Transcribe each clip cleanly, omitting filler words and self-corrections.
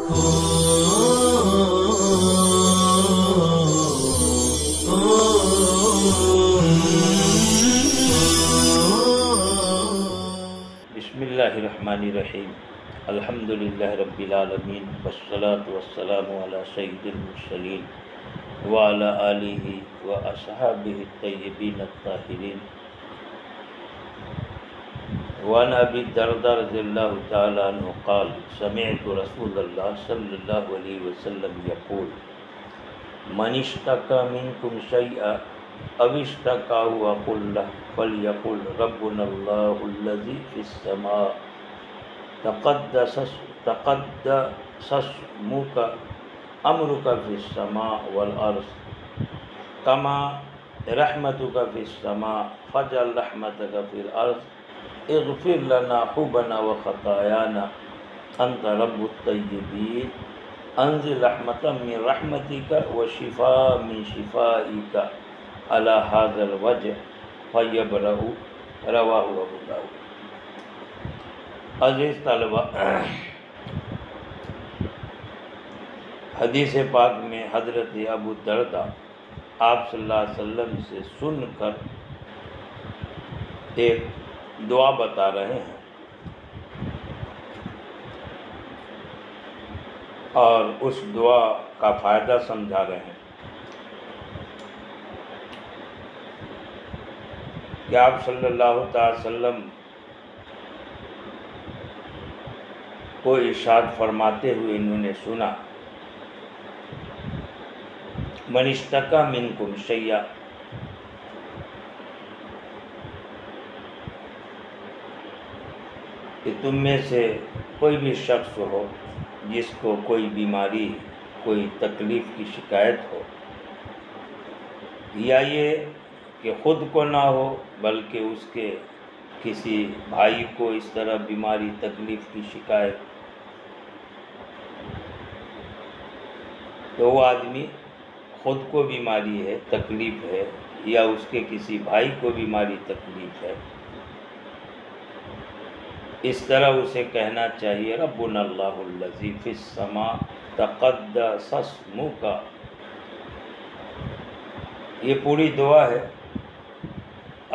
بسم اللہ الرحمن الرحیم الحمدللہ رب العالمین والصلاة والسلام علی سید المرسلین وعلی آلہ واصحابہ الطیبین الطاہرین وعن ابی الدرداء رضی اللہ تعالی عنہ قال سمعت رسول اللہ صلی اللہ علیہ وسلم یقول من اشتکى منکم شیئا او اشتکاه اقل له فلیقل ربنا اللہ الذی فی السماء تقدس اسمک امرک فی السماء والارض کما رحمتک فی السماء فاجعل رحمتک فی الارض اغفر لنا حبنا وخطايانا انت رب الطیبین انزل رحمتا من رحمتک وشفاء من شفائک علی هذا الوجه فیبرأ رواہ ابو داؤد۔ عزیز طلبہ، حدیث پاک میں حضرت ابو الدرداء آپ صلی اللہ علیہ وسلم سے سن کر ایک دعا بتا رہے ہیں اور اس دعا کا فائدہ سمجھا رہے ہیں کہ آپ صلی اللہ تعالی وسلم کو ارشاد فرماتے ہوئے انہوں نے سنا من اشتکى منکم شیئا، کہ تم میں سے کوئی بھی شخص ہو جس کو کوئی بیماری، کوئی تکلیف کی شکایت ہو، یا یہ کہ خود کو نہ ہو بلکہ اس کے کسی بھائی کو اس طرح بیماری تکلیف کی شکایت، تو وہ آدمی خود کو بیماری ہے، تکلیف ہے، یا اس کے کسی بھائی کو بیماری تکلیف ہے، اس طرح اسے کہنا چاہیے ربنا اللہ الذی فی السماء تقدس اسمک۔ یہ پوری دعا ہے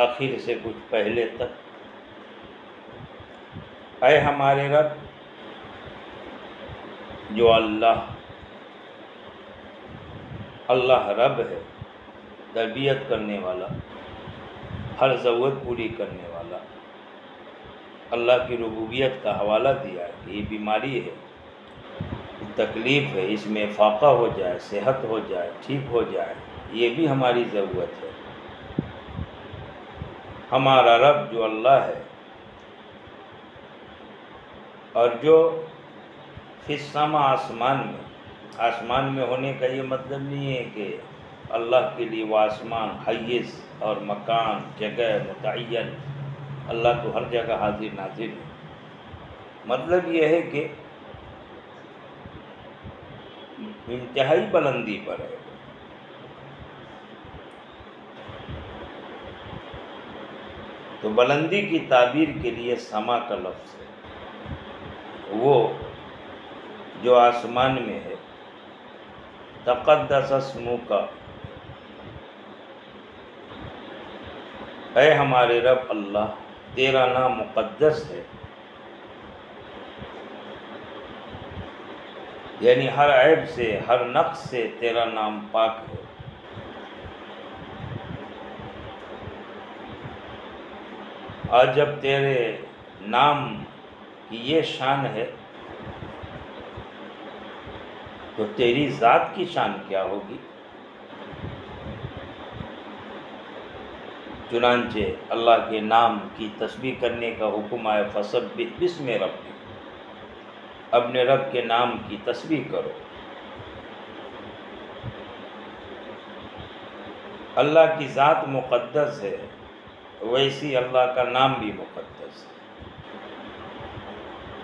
آخر سے کچھ پہلے تک۔ اے ہمارے رب، جو اللہ رب ہے، تربیت کرنے والا، ہر ضرورت پوری کرنے والا، اللہ کی ربوبیت کا حوالہ دیا ہے کہ یہ بیماری ہے، تکلیف ہے، اس میں فاقہ ہو جائے، صحت ہو جائے، ٹھیک ہو جائے، یہ بھی ہماری ضرورت ہے۔ ہمارا رب جو اللہ ہے، اور جو فی السماء آسمان میں ہونے کا یہ مطلب نہیں ہے کہ اللہ کے لیے وہ آسمان حیز اور مکان، جگہ متعین، اللہ تو ہر جگہ حاضر ناظر ہے۔ مطلب یہ ہے کہ انتہائی بلندی پر ہے۔ تو بلندی کی تعبیر کے لیے سما کا لفظ ہے، وہ جو آسمان میں ہے۔ تقدس اسمک، اے ہمارے رب اللہ، تیرا نام مقدس ہے، یعنی ہر عیب سے، ہر نقص سے تیرا نام پاک ہے۔ اور جب تیرے نام کی یہ شان ہے تو تیری ذات کی شان کیا ہوگی؟ چنانچہ اللہ کے نام کی تسبیح کرنے کا حکم آیا، فسبح باسم ربک، اپنے رب کے نام کی تسبیح کرو۔ اللہ کی ذات مقدس ہے، ویسی اللہ کا نام بھی مقدس ہے۔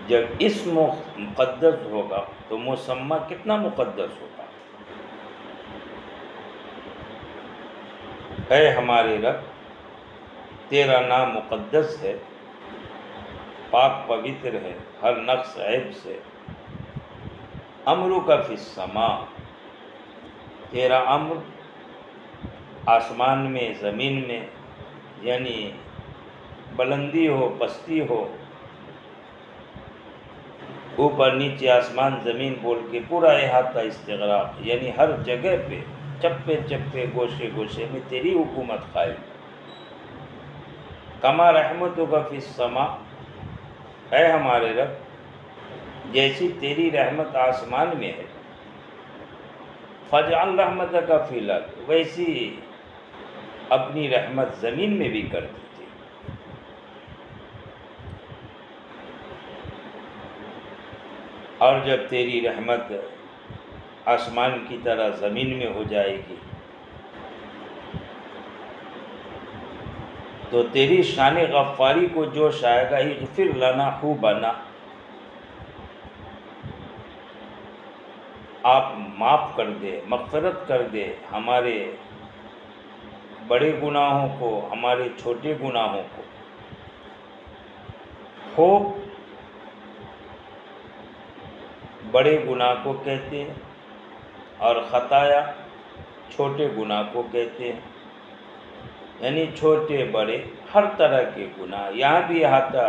جب اسم مقدس ہوگا تو مسمى کتنا مقدس ہوگا۔ اے ہمارے رب، تیرا نام مقدس ہے، پاک پوتر ہے ہر نقص عیب سے۔ امرک فی السماء، تیرا امر آسمان میں زمین میں، یعنی بلندی ہو پستی ہو، اوپر نیچے آسمان زمین بول کے پورا احاطہ استغراق، یعنی ہر جگہ پہ چپے چپے گوشے گوشے میں تیری حکومت قائم۔ کما رحمتک فی السماء، اے ہمارے رب جیسی تیری رحمت آسمان میں ہے، فاجعل رحمتک فی الارض، ویسی اپنی رحمت زمین میں بھی کر دیجیے۔ اور جب تیری رحمت آسمان کی طرح زمین میں ہو جائے گی تو تیری شان غفاری کو جوش آئے گا، اغفر لنا خوبنا، آپ معاف کر دے، مغفرت کر دے ہمارے بڑے گناہوں کو، ہمارے چھوٹے گناہوں کو۔ خوب بڑے گناہ کو کہتے ہیں اور خطایا چھوٹے گناہ کو کہتے ہیں، یعنی چھوٹے بڑے ہر طرح کے گناہ۔ یہاں بھی احاطہ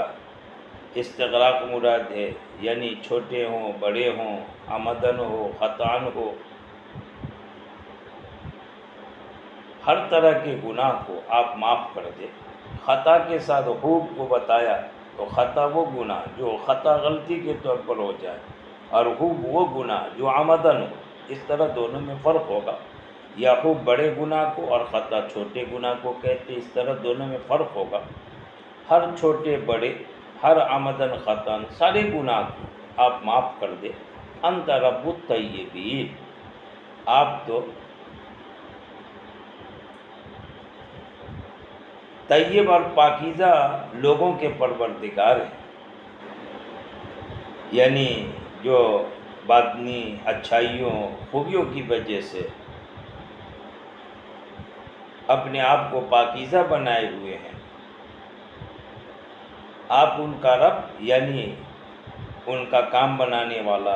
استغراق مراد ہے، یعنی چھوٹے ہوں بڑے ہوں، عمدن ہو خطان ہو، ہر طرح کے گناہ کو آپ معاف کر دیں۔ خطا کے ساتھ خوب کو بتایا تو خطا وہ گناہ جو خطا غلطی کے طور پر ہو جائے، اور خوب وہ گناہ جو عمدن ہو، اس طرح دونوں میں فرق ہوگا۔ یا خوب بڑے گناہ کو اور خطا چھوٹے گناہ کو کہتے، اس طرح دونوں میں فرق ہوگا۔ ہر چھوٹے بڑے، ہر عمدن خطاً، سارے گناہ کو آپ معاف کر دیں۔ انت رب الطیبین، آپ تو طیب اور پاکیزہ لوگوں کے پروردگار ہیں، یعنی جو باطنی اچھائیوں خوبیوں کی وجہ سے اپنے آپ کو پاکیزہ بنائے ہوئے ہیں، آپ ان کا رب یعنی ان کا کام بنانے والا۔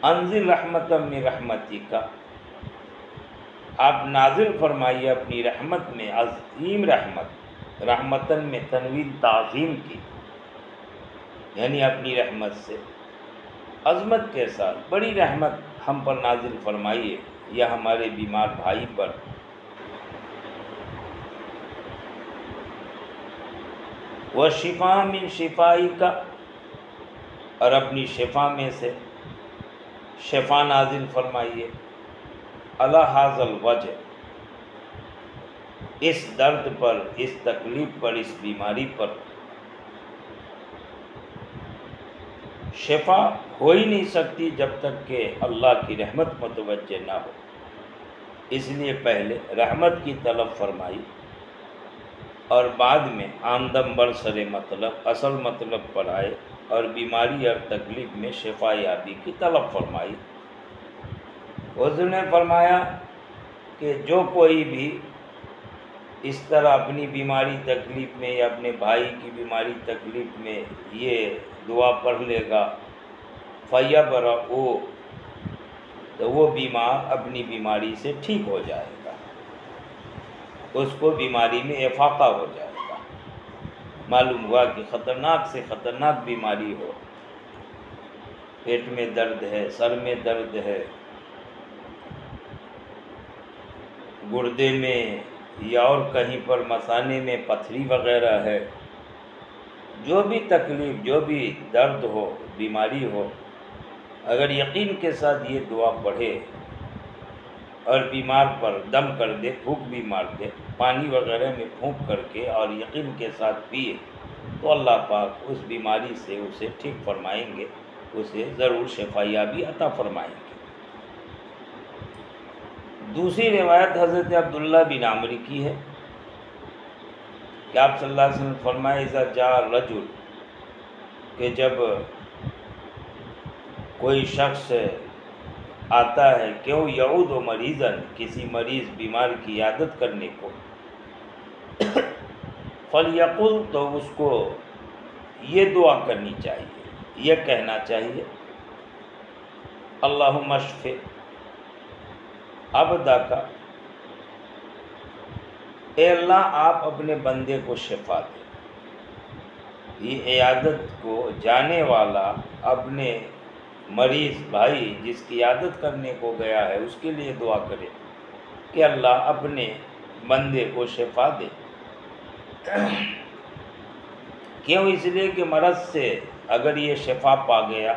انزل رحمتا من رحمتک، آپ نازل فرمائیے اپنی رحمت میں عظیم رحمت، رحمتن میں تنوین تعظیم کی، یعنی اپنی رحمت سے عظمت کے ساتھ بڑی رحمت ہم پر نازل فرمائیے، یا ہمارے بیمار بھائی پر۔ وشفاء من شفائک، اور اپنی شفا میں سے شفا نازل فرمائیے۔ علی ھذا الوجہ، اس درد پر، اس تکلیف پر، اس بیماری پر شفا ہو ہی نہیں سکتی جب تک کہ اللہ کی رحمت متوجہ نہ ہو، اس لیے پہلے رحمت کی طلب فرمائی اور بعد میں آمدم برسر مطلب اصل مطلب پر آئے اور بیماری اور تکلیف میں شفا یابی کی طلب فرمائی۔ حضور نے فرمایا کہ جو کوئی بھی اس طرح اپنی بیماری تکلیف میں یا اپنے بھائی کی بیماری تکلیف میں یہ دعا پڑھ لے گا، فَيَبْرَؤُ، تو وہ بیمار اپنی بیماری سے ٹھیک ہو جائے گا، اس کو بیماری میں افاقہ ہو جائے گا۔ معلوم ہوا کہ خطرناک سے خطرناک بیماری ہو، پیٹ میں درد ہے، سر میں درد ہے، گردے میں یا اور کہیں پر مثانے میں پتھری وغیرہ ہے، جو بھی تکلیف جو بھی درد ہو بیماری ہو، اگر یقین کے ساتھ یہ دعا پڑھے اور بیمار پر دم کر دے، پھونک بھی مار دے، پانی وغیرہ میں پھونک کر کے اور یقین کے ساتھ پیے، تو اللہ پاک اس بیماری سے اسے ٹھیک فرمائیں گے، اسے ضرور شفا یابی عطا فرمائیں گے۔ دوسری روایت حضرت عبداللہ بن عمرو کی ہے کہ آپ صلی اللہ علیہ وسلم فرمائے اذا جاء الرجل، کہ جب کوئی شخص آتا ہے کیوں یعود و مریضاً، کسی مریض بیمار کی عیادت کرنے کو، فلیقل، تو اس کو یہ دعا کرنی چاہیے، یہ کہنا چاہیے اللہم اشف عبدک، اے اللہ آپ اپنے بندے کو شفا دے۔ یہ عیادت کو جانے والا اپنے مریض بھائی جس کی عیادت کرنے کو گیا ہے اس کے لیے دعا کرے کہ اللہ اپنے بندے کو شفا دے۔ کیوں؟ اس لیے کہ مرض سے اگر یہ شفا پا گیا،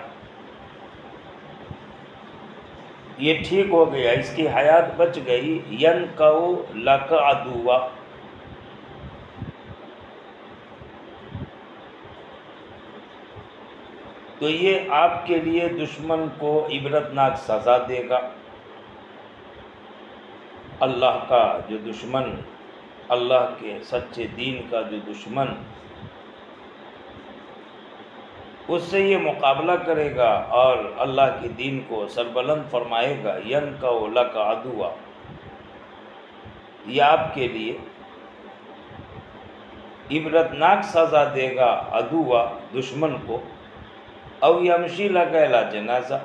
یہ ٹھیک ہو گیا، اس کی حیات بچ گئی، ینقع لک عدوا، تو یہ آپ کے لیے دشمن کو عبرتناک سزا دے گا۔ اللہ کا جو دشمن، اللہ کے سچے دین کا جو دشمن، اس سے یہ مقابلہ کرے گا اور اللہ کے دین کو سربلند فرمائے گا۔ ینقع لک عدوا، یہ آپ کے لیے عبرتناک سزا دے گا عدوا، دشمن کو، او یمشی لک الی جنازہ،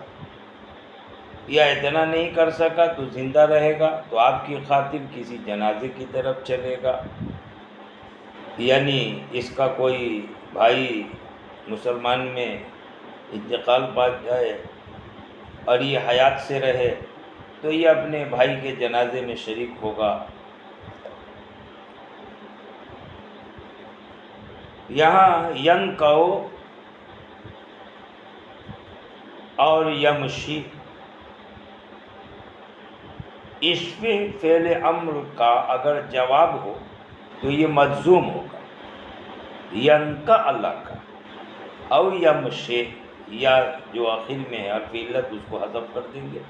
یا اتنا نہیں کر سکا تو زندہ رہے گا تو آپ کی خاطر کسی جنازے کی طرف چلے گا، یعنی اس کا کوئی بھائی مسلمان میں انتقال پا جائے اور یہ حیات سے رہے تو یہ اپنے بھائی کے جنازے میں شریک ہوگا۔ یہاں ینقع اور یمشی، اشف فعل امر کا اگر جواب ہو تو یہ مجزوم ہوگا، ینقع اللہ کا، او یمشی، یا جو آخر میں ہے حرف علت اس کو حذف کر دیں گے،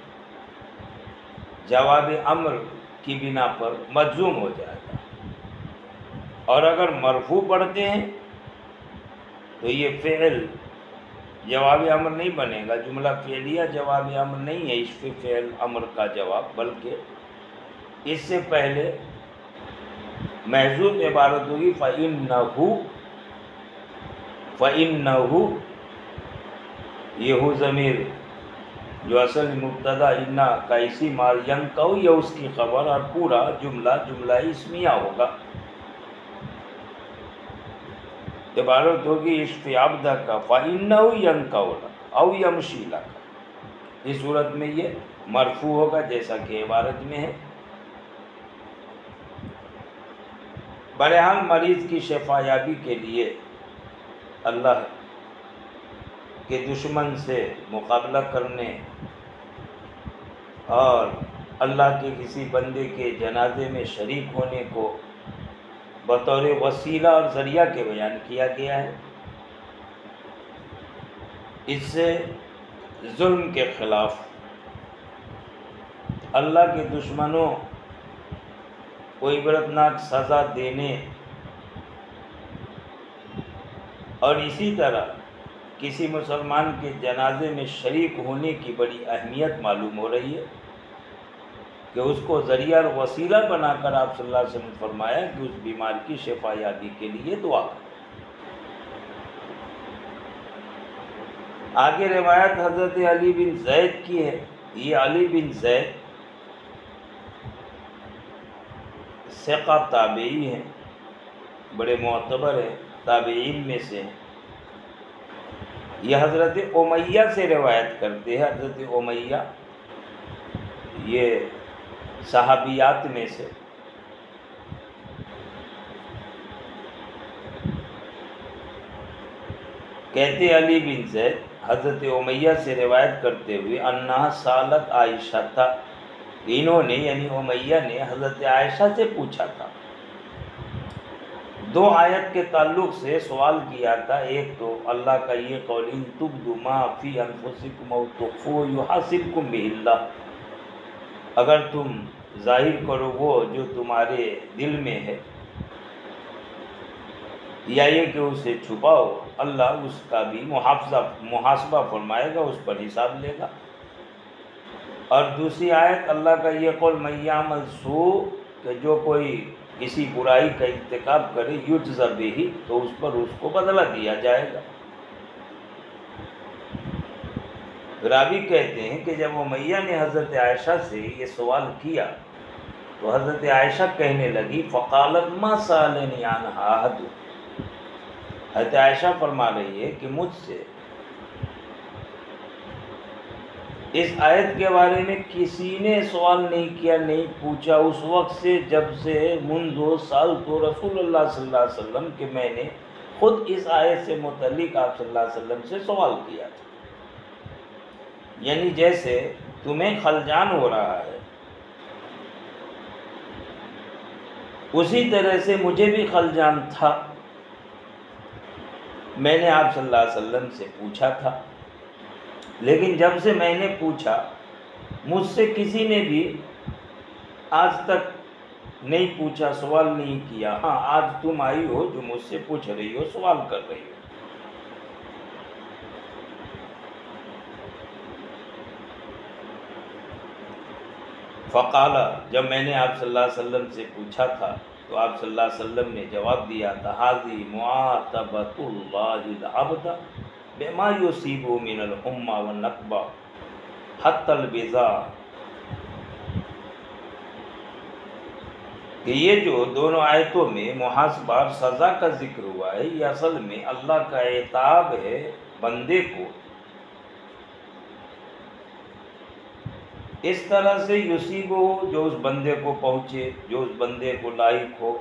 جواب امر کی بنا پر مجزوم ہو جائے گا۔ اور اگر مرفوع پڑھتے ہیں تو یہ فعل جواب امر نہیں بنے گا، جملہ فعلیہ جواب امر نہیں ہے، اشف فعل امر کا جواب، بلکہ اس سے پہلے محذوف عبارت ہوگی فَإِنَّهُ، یہ ہو ضمیر جو اصل مبتدا اِنَّا کا اسی مار، ینقع یہ اس کی خبر، اور پورا جملہ اسمیہ ہوگا۔ عبارت ہوگی اشف عبدک فَإِنَّهُ يَنقع لَكَ أَوْ يَمْشِي لَكَ، اس صورت میں یہ مرفوع ہوگا جیسا کہ عبارت میں ہے۔ بہرحال مریض کی شفا یابی کے لیے اللہ کے دشمن سے مقابلہ کرنے اور اللہ کے کسی بندے کے جنازے میں شریک ہونے کو بطور وسیلہ اور ذریعہ کے بیان کیا گیا ہے۔ اس سے ظلم کے خلاف اللہ کے دشمنوں کو عبرتناک سزا دینے اور اسی طرح کسی مسلمان کے جنازے میں شریک ہونے کی بڑی اہمیت معلوم ہو رہی ہے کہ اس کو ذریعہ اور وسیلہ بنا کر آپ صلی اللہ علیہ وسلم نے فرمایا کہ اس بیمار کی شفا یابی کے لیے دعا کریں۔ آگے روایت حضرت علی بن زید کی ہے۔ یہ علی بن زید ثقہ تابعی ہیں، بڑے معتبر ہیں، تابعین میں سے ہیں۔ یہ حضرت امیہ سے روایت کرتے ہیں۔ حضرت امیہ یہ صحابیات میں سے کہتے علی بن زید حضرت امیہ سے روایت کرتے ہوئے انہا سالت عائشہ تھا، انہوں نے یعنی امیہ نے حضرت عائشہ سے پوچھا تھا، دو آیت کے تعلق سے سوال کیا تھا۔ ایک تو اللہ کا یہ قول ان تبدوا ما فی انفسکم او تخفوہ یحاسبکم بہ اللہ، اگر تم ظاہر کرو وہ جو تمہارے دل میں ہے یا یہ کہ اسے چھپاؤ، اللہ اس کا بھی محاسبہ فرمائے گا، اس پر حساب لے گا۔ اور دوسری آیت اللہ کا یہ قول من یعمل سوء، کہ جو کوئی کسی برائی کا ارتکاب کرے یجز بہ، تو اس پر اس کو بدلہ دیا جائے گا۔ راوی کہتے ہیں کہ جب امیہ نے حضرت عائشہ سے یہ سوال کیا تو حضرت عائشہ کہنے لگی فقالت ما سألنی عنہا احد، حضرت عائشہ فرما رہی ہے کہ مجھ سے اس آیت کے بارے میں کسی نے سوال نہیں کیا، نہیں پوچھا اس وقت سے، جب سے منذ سال تو رسول اللہ صلی اللہ علیہ وسلم کہ میں نے خود اس آیت سے متعلق آپ صلی اللہ علیہ وسلم سے سوال کیا تھا. یعنی جیسے تمہیں خلجان ہو رہا ہے اسی طرح سے مجھے بھی خلجان تھا، میں نے آپ صلی اللہ علیہ وسلم سے پوچھا تھا، لیکن جب سے میں نے پوچھا مجھ سے کسی نے بھی آج تک نہیں پوچھا، سوال نہیں کیا. ہاں آج تم آئی ہو جو مجھ سے پوچھ رہی ہو، سوال کر رہی ہو. فقال، جب میں نے آپ صلی اللہ علیہ وسلم سے پوچھا تھا تو آپ صلی اللہ علیہ وسلم نے جواب دیا تھا ھذی معاتبۃ اللہ العبد بما یصیبہ من الحمى والنکبہ حتی البزاء، کہ یہ جو دونوں آیتوں میں محاسبہ اور سزا کا ذکر ہوا ہے یہ اصل میں اللہ کا عتاب ہے بندے کو اس طرح سے یصیبہ ہو جو اس بندے کو پہنچے، جو اس بندے کو لاحق ہو.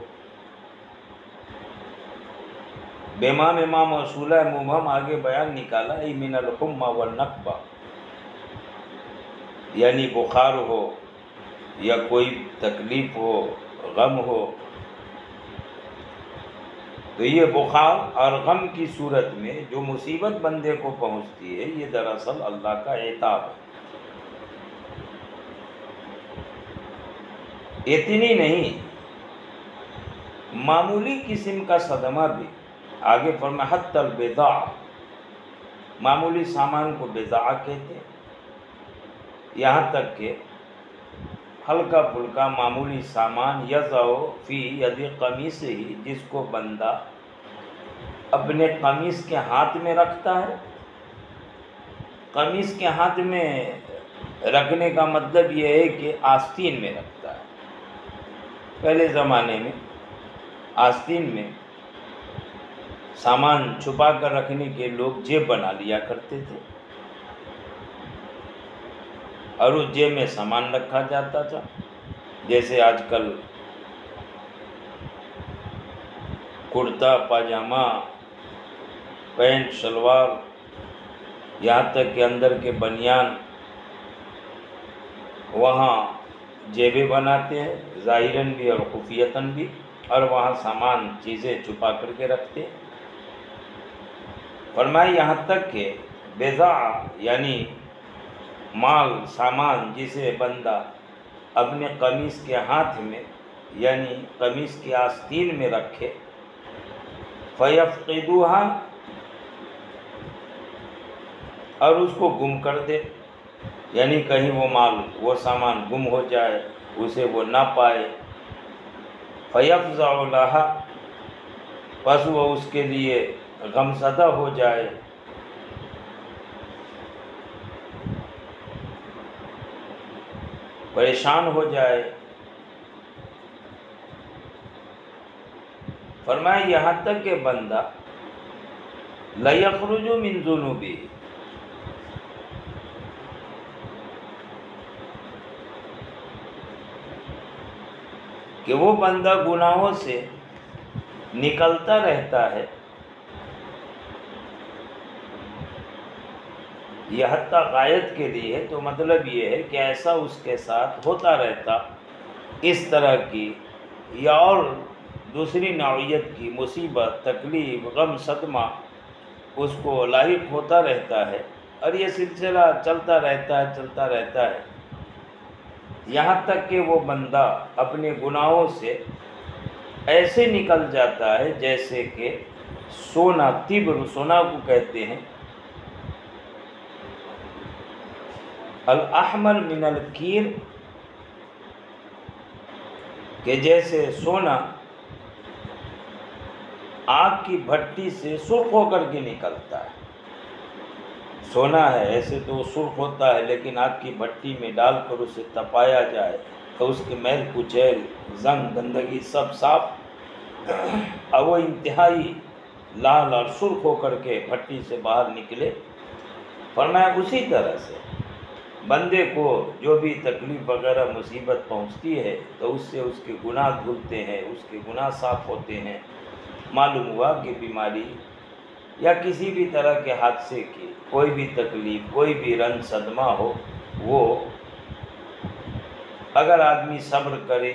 بما میں ما موصولہ مبہم آگے بیان نکالا ای من الحمى والنکبہ، یعنی بخار ہو یا کوئی تکلیف ہو، غم ہو، تو یہ بخار اور غم کی صورت میں جو مصیبت بندے کو پہنچتی ہے یہ دراصل اللہ کا عتاب ہے. اتنی نہیں، معمولی قسم کا صدمہ بھی، آگے فرمایا حتی البضاع، معمولی سامان کو بضاع کہتے ہیں، یہاں تک کہ ہلکا پھلکا معمولی سامان یضع فی ید قمیص ہی، جس کو بندہ اپنے قمیص کے ہاتھ میں رکھتا ہے. قمیص کے ہاتھ میں رکھنے کا مطلب یہ ہے کہ آستین میں رکھتا ہے. پہلے زمانے میں آستین میں سامان چھپا کر رکھنے کے لوگ جیب بنا لیا کرتے تھے اور اس جیب میں سامان رکھا جاتا تھا. جیسے آج کل کرتا پاجامہ، پینٹ شلوار، یہاں تک کہ اندر کے بنیان، وہاں جیبیں بناتے ہیں ظاہراً بھی اور خفیتاً بھی، اور وہاں سامان چیزیں چھپا کر کے رکھتے ہیں. فرمایا یہاں تک کہ بضاع یعنی مال سامان جسے بندہ اپنے قمیص کے ہاتھ میں یعنی قمیص کی آستین میں رکھے، فَيَفْقِدُوهَا، اور اس کو گم کر دے، یعنی کہیں وہ مال وہ سامان گم ہو جائے، اسے وہ نہ پائے. فَيَفْزَعُ لَهَا، پس وہ اس کے لیے غمزدہ ہو جائے. پریشان ہو جائے. فرمایا یہاں تک کہ بندہ لَيَخْرُجُ مِن ذُنُوبِهِ، کہ وہ بندہ گناہوں سے نکلتا رہتا ہے. یہ حتیٰ غایت کے لیے ہے، تو مطلب یہ ہے کہ ایسا اس کے ساتھ ہوتا رہتا، اس طرح کی یا اور دوسری نوعیت کی مصیبت، تکلیف، غم، صدمہ اس کو لاحق ہوتا رہتا ہے، اور یہ سلسلہ چلتا رہتا ہے یہاں تک کہ وہ بندہ اپنے گناہوں سے ایسے نکل جاتا ہے جیسے کہ سونا، تبر سونا کو کہتے ہیں، الاحمر من الکیر، کہ جیسے سونا آگ کی بھٹی سے سرخ ہو کر کے نکلتا ہے. سونا ہے ایسے تو وہ سرخ ہوتا ہے، لیکن آگ کی بھٹی میں ڈال کر اسے تپایا جائے تو اس کے میل کچیل، زنگ، گندگی سب صاف، اور وہ انتہائی لال اور سرخ ہو کر کے بھٹی سے باہر نکلے۔ فرمایا اسی طرح سے بندے کو جو بھی تکلیف وغیرہ مصیبت پہنچتی ہے تو اس سے اس کے گناہ دھلتے ہیں، اس کے گناہ صاف ہوتے ہیں۔ معلوم ہوا کہ بیماری یا کسی بھی طرح کے حادثے کی کوئی بھی تکلیف، کوئی بھی رنج صدمہ ہو، وہ اگر آدمی صبر کرے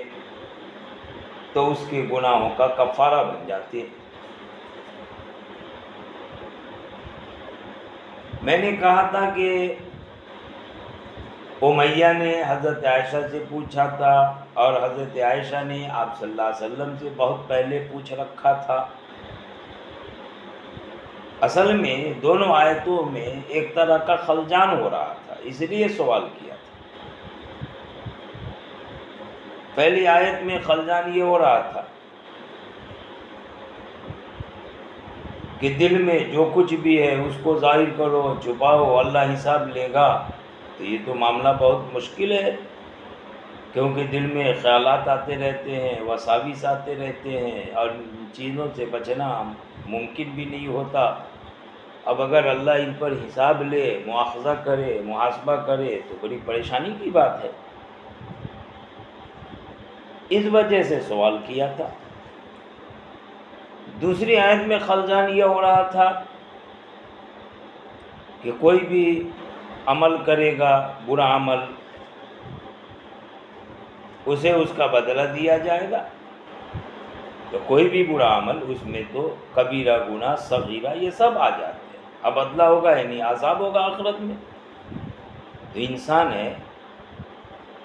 تو اس کے گناہوں کا کفارہ بن جاتے ہیں۔ میں نے کہا تھا کہ امیہ نے حضرت عائشہ سے پوچھا تھا، اور حضرت عائشہ نے آپ صلی اللہ علیہ وسلم سے بہت پہلے پوچھ رکھا تھا۔ اصل میں دونوں آیتوں میں ایک طرح کا خلجان ہو رہا تھا، اس لیے سوال کیا تھا۔ پہلی آیت میں خلجان یہ ہو رہا تھا کہ دل میں جو کچھ بھی ہے اس کو ظاہر کرو، چھپاؤ، اللہ حساب لے گا۔ تو یہ تو معاملہ بہت مشکل ہے، کیونکہ دل میں خیالات آتے رہتے ہیں، وساوس آتے رہتے ہیں، اور ان چیزوں سے بچنا ممکن بھی نہیں ہوتا۔ اب اگر اللہ ان پر حساب لے، مواخذہ کرے، محاسبہ کرے تو بڑی پریشانی کی بات ہے۔ اس وجہ سے سوال کیا تھا۔ دوسری آیت میں خلجان یہ ہو رہا تھا کہ کوئی بھی عمل کرے گا، برا عمل، اسے اس کا بدلہ دیا جائے گا۔ تو کوئی بھی برا عمل، اس میں تو کبیرہ گناہ، صغیرہ، یہ سب آ جاتے ہیں۔ اب بدلہ ہوگا یعنی عذاب ہوگا آخرت میں۔ تو انسان ہے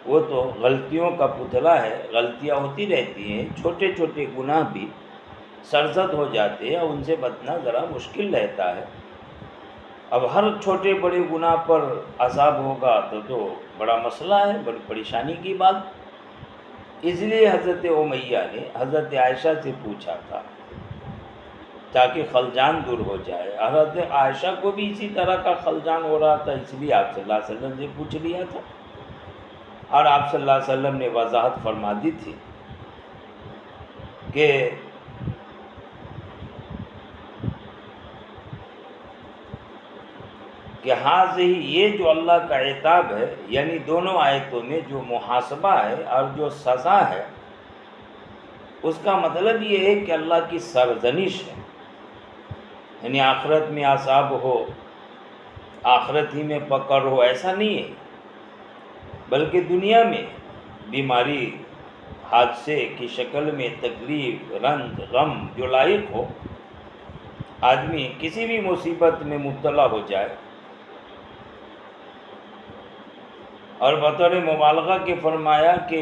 وہ تو غلطیوں کا پتلا ہے، غلطیاں ہوتی رہتی ہیں، چھوٹے چھوٹے گناہ بھی سرزد ہو جاتے ہیں، اور ان سے بچنا ذرا مشکل رہتا ہے۔ اب ہر چھوٹے بڑے گناہ پر عذاب ہوگا تو بڑا مسئلہ ہے، بڑی پریشانی کی بات۔ اس لیے حضرت امیہ نے حضرت عائشہ سے پوچھا تھا تاکہ خلجان دور ہو جائے۔ حضرت عائشہ کو بھی اسی طرح کا خلجان ہو رہا تھا، اس لیے آپ صلی اللہ علیہ وسلم سے پوچھ لیا تھا، اور آپ صلی اللہ علیہ وسلم نے وضاحت فرما دی تھی کہ حاضر یہ جو اللہ کا عتاب ہے، یعنی دونوں آیتوں میں جو محاسبہ ہے اور جو سزا ہے، اس کا مطلب یہ ہے کہ اللہ کی سرزنش ہے، یعنی آخرت میں عذاب ہو، آخرت ہی میں پکڑ ہو، ایسا نہیں ہے، بلکہ دنیا میں بیماری، حادثے کی شکل میں تکلیف، رنج، غم جو لاحق ہو، آدمی کسی بھی مصیبت میں مبتلا ہو جائے، اور بطور مبالغہ کے فرمایا کہ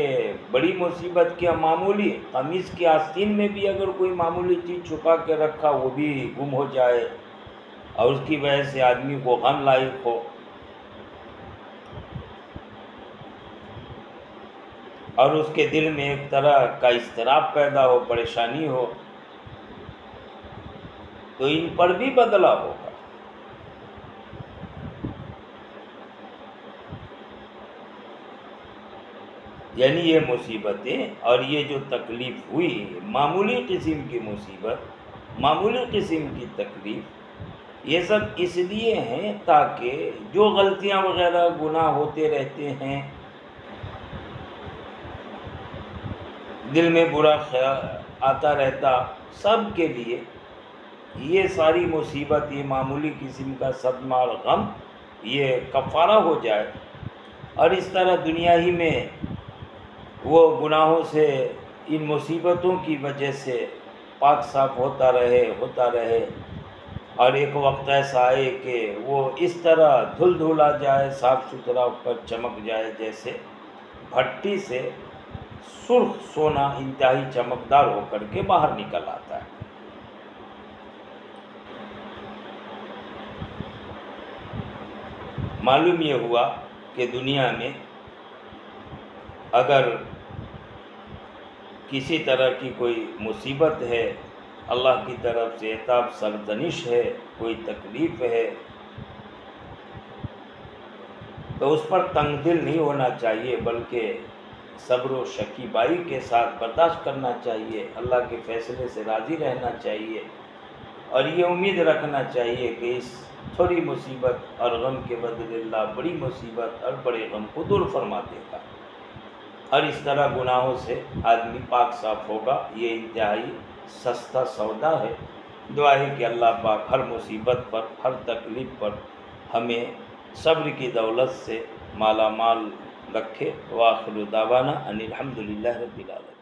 بڑی مصیبت کیا معمولی قمیص کی آستین میں بھی اگر کوئی معمولی چیز چھپا کے رکھا وہ بھی گم ہو جائے، اور اس کی وجہ سے آدمی کو غم لاحق ہو، اور اس کے دل میں ایک طرح کا اضطراب پیدا ہو، پریشانی ہو، تو ان پر بھی بدلہ ہوگا۔ یعنی یہ مصیبتیں اور یہ جو تکلیف ہوئی، معمولی قسم کی مصیبت، معمولی قسم کی تکلیف، یہ سب اس لیے ہیں تاکہ جو غلطیاں وغیرہ گناہ ہوتے رہتے ہیں، دل میں برا خیال آتا رہتا، سب کے لیے یہ ساری مصیبت، یہ معمولی قسم کا صدمہ اور غم، یہ کفارہ ہو جائے، اور اس طرح دنیا ہی میں وہ گناہوں سے، ان مصیبتوں کی وجہ سے پاک صاف ہوتا رہے، اور ایک وقت ایسا آئے کہ وہ اس طرح دھل دھلا جائے، صاف ستھرا پر چمک جائے، جیسے بھٹی سے سرخ سونا انتہائی چمکدار ہو کر کے باہر نکل آتا ہے۔ معلوم یہ ہوا کہ دنیا میں اگر کسی طرح کی کوئی مصیبت ہے، اللہ کی طرف سے عتاب، سرزنش ہے، کوئی تکلیف ہے، تو اس پر تنگ دل نہیں ہونا چاہیے، بلکہ صبر و شکیبائی کے ساتھ برداشت کرنا چاہیے، اللہ کے فیصلے سے راضی رہنا چاہیے، اور یہ امید رکھنا چاہیے کہ اس تھوڑی مصیبت اور غم کے بدلے اللہ بڑی مصیبت اور بڑے غم کو دور فرما دے گا، اور اس طرح گناہوں سے آدمی پاک صاف ہوگا۔ یہ انتہائی سستا سودا ہے۔ دعا ہے کہ اللہ پاک ہر مصیبت پر، ہر تکلیف پر ہمیں صبر کی دولت سے مالا مال رکھے۔ وآخر دعوانا ان الحمد للہ رب العالمین۔